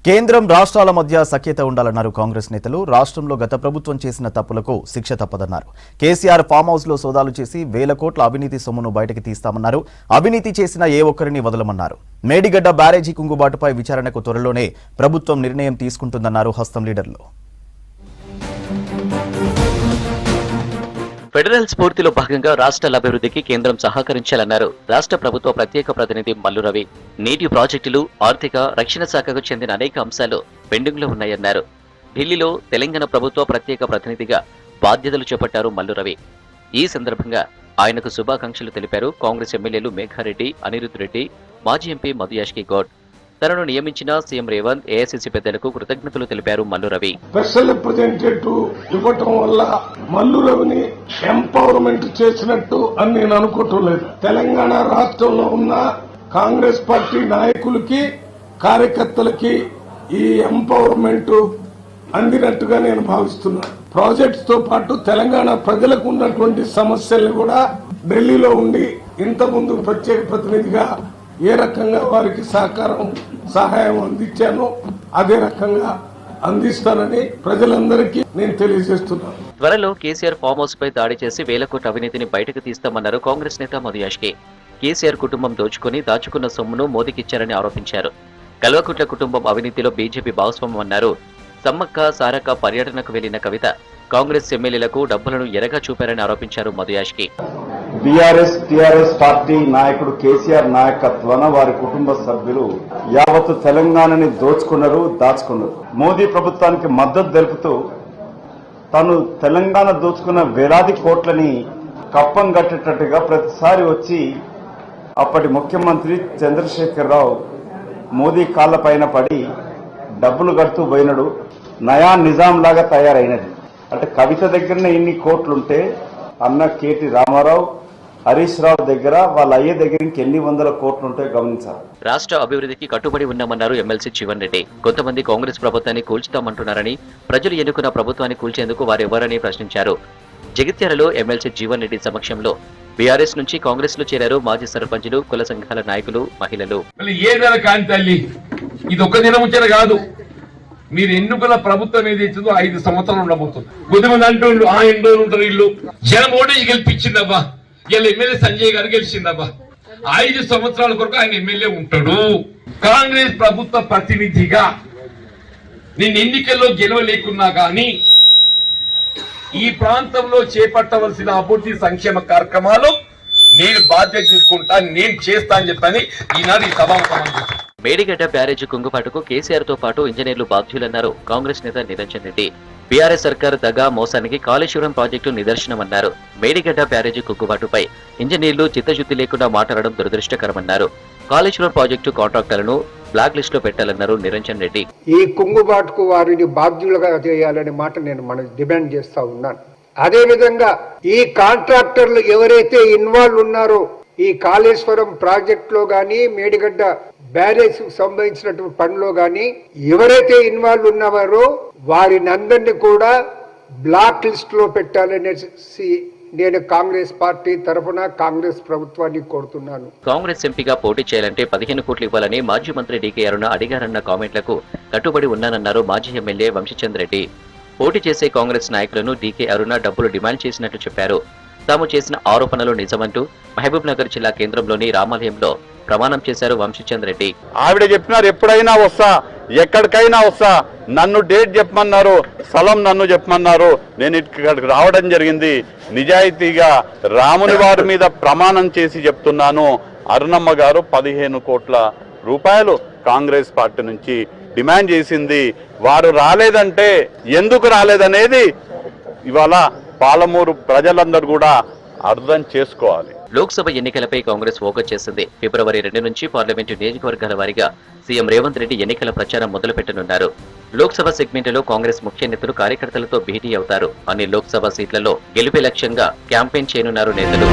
కేంద్రం రాష్ట్రాల మధ్య సఖ్యత ఉండాలన్నారు కాంగ్రెస్ నేతలు. రాష్ట్రంలో గత ప్రభుత్వం చేసిన తప్పులకు శిక్ష తప్పదన్నారు. కేసీఆర్ ఫామ్ హౌస్ లో సోదాలు చేసి వేల కోట్ల అవినీతి సొమ్మును బయటకు తీస్తామన్నారు. అవినీతి చేసిన ఏ ఒక్కరిని వదలమన్నారు. మేడిగడ్డ బ్యారేజీ కుంగుబాటుపై విచారణకు త్వరలోనే ప్రభుత్వం నిర్ణయం తీసుకుంటుందన్నారు హస్తం లీడర్లు. ఫెడరల్ స్ఫూర్తిలో భాగంగా రాష్ట్రాల అభివృద్ధికి కేంద్రం సహకరించాలన్నారు రాష్ట్ర ప్రభుత్వ ప్రత్యేక ప్రతినిధి మల్లు రవి. నీటి ప్రాజెక్టులు, ఆర్థిక, రక్షణ శాఖకు చెందిన అనేక అంశాలు పెండింగ్లో ఉన్నాయన్నారు. ఢిల్లీలో తెలంగాణ ప్రభుత్వ ప్రత్యేక ప్రతినిధిగా బాధ్యతలు చేపట్టారు మల్లు రవి. ఈ సందర్భంగా ఆయనకు శుభాకాంక్షలు తెలిపారు కాంగ్రెస్ ఎమ్మెల్యేలు మేఘారెడ్డి, అనిరుద్ రెడ్డి, మాజీ ఎంపీ మధుయాష్కి గౌడ్. తనను నియమించిన సీఎం రేవంత్, ఏఐసీసీ పెద్దలకు కృతజ్ఞతలు తెలిపారు మల్లు రవి. స్పెషల్ రిప్రజెంటేటివ్ ఇవ్వటం వల్ల మల్లు రవిని ఎంపవర్మెంట్ చేసినట్టు అని నేను అనుకోవటం లేదు. తెలంగాణ రాష్ట్రంలో ఉన్న కాంగ్రెస్ పార్టీ నాయకులకి, కార్యకర్తలకి ఈ ఎంపవర్మెంట్ అందినట్టుగా నేను భావిస్తున్నాను. ప్రాజెక్ట్స్ తో పాటు తెలంగాణ ప్రజలకు ఉన్నటువంటి సమస్యల్ని కూడా ఢిల్లీలో ఉండి ఇంతకుముందు ప్రత్యేక ప్రతినిధిగా ఏ రకంగా వారికి సహాయం అందించానో అదే రకంగా అందిస్తానని ప్రజలందరికీ నేను తెలియజేస్తున్నాను. త్వరలో కేసీఆర్ ఫామ్ హౌస్ పై దాడి చేసి వేల కోట్ల అవినీతిని బయటకు తీస్తామన్నారు కాంగ్రెస్ నేత మధుయాష్కి. కేసీఆర్ కుటుంబం దాచుకున్న సొమ్మును మోదీకిచ్చారని ఆరోపించారు. కల్వకుంట్ల కుటుంబం అవినీతిలో బీజేపీ భాగస్వామ్యం అన్నారు. సమ్మక్క సారక్క పర్యటనకు వెళ్లిన కవిత కాంగ్రెస్ ఎమ్మెల్యేలకు డబ్బులను ఎరగా చూపారని ఆరోపించారు మధుయాష్కి. బీఆర్ఎస్ టీఆర్ఎస్ పార్టీ నాయకుడు కేసీఆర్ నాయకత్వాన వారి కుటుంబ సభ్యులు యావత్తు తెలంగాణని దాచుకున్నారు. మోదీ ప్రభుత్వానికి మద్దతు తెలుపుతూ తాను తెలంగాణ దోచుకున్న వేలాది కోట్లని కప్పం కట్టేటట్టుగా ప్రతిసారి వచ్చి అప్పటి ముఖ్యమంత్రి చంద్రశేఖరరావు మోదీ కాళ్ల పైన పడి డబ్బులు కడుతూ పోయినాడు. నయా నిజాం లాగా తయారైనది. అంటే కవిత దగ్గరనే ఇన్ని కోట్లుంటే అన్న కేటీ రామారావు, హరీష్ రావు దగ్గర వాళ్ళ అయ్యే దగ్గర ఇంకెన్ని వందల కోట్లు ఉంటాయో గమనించాలి. రాష్ట్ర అభివృద్ధికి కట్టుబడి ఉన్నామన్నారు ఎమ్మెల్సీ జీవన్ రెడ్డి. కొంతమంది కాంగ్రెస్ ప్రభుత్వాన్ని కూల్చుతామంటున్నారని, ప్రజలు ఎన్నుకున్న ప్రభుత్వాన్ని కూల్చేందుకు వారెవరని ప్రశ్నించారు. జగిత్యాలలో ఎమ్మెల్సీ జీవన్ రెడ్డి సమక్షంలో బీఆర్ఎస్ నుంచి కాంగ్రెస్ లో చేరారు మాజీ సర్పంచులు, కుల సంఘాల నాయకులు, మహిళలు. ఇది ఒక్క దినం వచ్చేది కాదు. మీరు ఎన్నుకున్న ప్రభుత్వం ఏదైతుందో 5 సంవత్సరాలు ఉండబోతుంది. కొద్దిమంది అంటూ ఆ ఎన్ని రోజులు ఉంటారు ఇల్లు. జనం ఓటేసి గెలిపించిందబ్బా, ఇలా ఎమ్మెల్యే సంజయ్ గారు గెలిచిందబ్బా. 5 సంవత్సరాల కొరకు ఆయన ఎమ్మెల్యే ఉంటాడు. కాంగ్రెస్ ప్రభుత్వ ప్రతినిధిగా నేను ఎన్నికల్లో గెలవలేకున్నా కానీ ఈ ప్రాంతంలో చేపట్టవలసిన అభివృద్ధి సంక్షేమ కార్యక్రమాలు నేను బాధ్యత తీసుకుంటా, నేను చేస్తా అని చెప్పని ఈనాడు ఈ సభాముఖం. మేడిగడ్డ బ్యారేజీ కుంగుబాటుకు కేసీఆర్ తో పాటు ఇంజనీర్లు బాధ్యులన్నారు కాంగ్రెస్ నేత నిరంజన్ రెడ్డి. బీఆర్ఎస్ సర్కారు దగా మోసానికి కాళేశ్వరం ప్రాజెక్టు నిదర్శనమన్నారు. మేడిగడ్డ బ్యారేజీ కుంగుబాటుపై ఇంజనీర్లు చిత్తశుద్ధి లేకుండా మాట్లాడడం దురదృష్టకరమన్నారు. కాళేశ్వరం ప్రాజెక్టు కాంట్రాక్టర్లను బ్లాక్ లిస్ట్ లో పెట్టాలన్నారు నిరంజన్ రెడ్డి. ఈ కుంగుబాటుకు వారిని బాధ్యులుగా చేయాలనే మాట నేను డిమాండ్ చేస్తా ఉన్నాను. అదేవిధంగా ఈ కాంట్రాక్టర్లు ఎవరైతే ఇన్వాల్వ్ ఉన్నారో ఈ కాళేశ్వరం ప్రాజెక్ట్ లో గాని, మేడిగడ్డ బ్యారేజ్ సంబంధించినటువంటి పనిలో గాని ఎవరైతే ఇన్వాల్వ్ ఉన్నారో వారిని అందరినీ కూడా బ్లాక్ లిస్ట్ లో పెట్టాలనేసి నేను కాంగ్రెస్ పార్టీ తరఫున కాంగ్రెస్ ప్రభుత్వాన్ని కోరుతున్నాను. కాంగ్రెస్ ఎంపీగా పోటీ చేయాలంటే 15 కోట్లు ఇవ్వాలని మాజీ మంత్రి డీకే అరుణ అడిగారన్న కామెంట్లకు కట్టుబడి ఉన్నానన్నారు మాజీ ఎమ్మెల్యే వంశీచంద్ రెడ్డి. పోటీ చేసే కాంగ్రెస్ నాయకులను డీకే అరుణ డబ్బులు డిమాండ్ చేసినట్లు చెప్పారు. తాము చేసిన ఆరోపణలు నిజమంటూ మహబూబ్ నగర్ జిల్లా కేంద్రంలోని రామాలయంలో ప్రమాణం చేశారు వంశీచంద్ రెడ్డి. ఆవిడ చెప్పినారు, ఎప్పుడైనా వస్తా, ఎక్కడికైనా వస్తా, నన్ను డేట్ చెప్పమన్నారు, స్థలం నన్ను చెప్పమన్నారు, నేను ఇక్కడికి రావడం జరిగింది. నిజాయితీగా రాముని వారి మీద ప్రమాణం చేసి చెప్తున్నాను. అరుణమ్మ గారు 15 కోట్ల రూపాయలు కాంగ్రెస్ పార్టీ నుంచి డిమాండ్ చేసింది. వారు రాలేదంటే ఎందుకు రాలేదనేది ఇవాళ పాలమూరు ప్రజలందరూ కూడా అర్థం చేసుకోవాలి. లోక్సభ ఎన్నికలపై కాంగ్రెస్ ఫోకస్ చేసింది. ఫిబ్రవరి 2 నుంచి పార్లమెంటు నియోజకవర్గాల వారీగా సీఎం రేవంత్ రెడ్డి ఎన్నికల ప్రచారం మొదలుపెట్టనున్నారు. లోక్సభ సెగ్మెంట్లో కాంగ్రెస్ ముఖ్య నేతలు కార్యకర్తలతో భేటీ అవుతారు. అన్ని లోక్సభ సీట్లలో గెలుపే లక్ష్యంగా క్యాంపెయిన్ చేయనున్నారు నేతలు.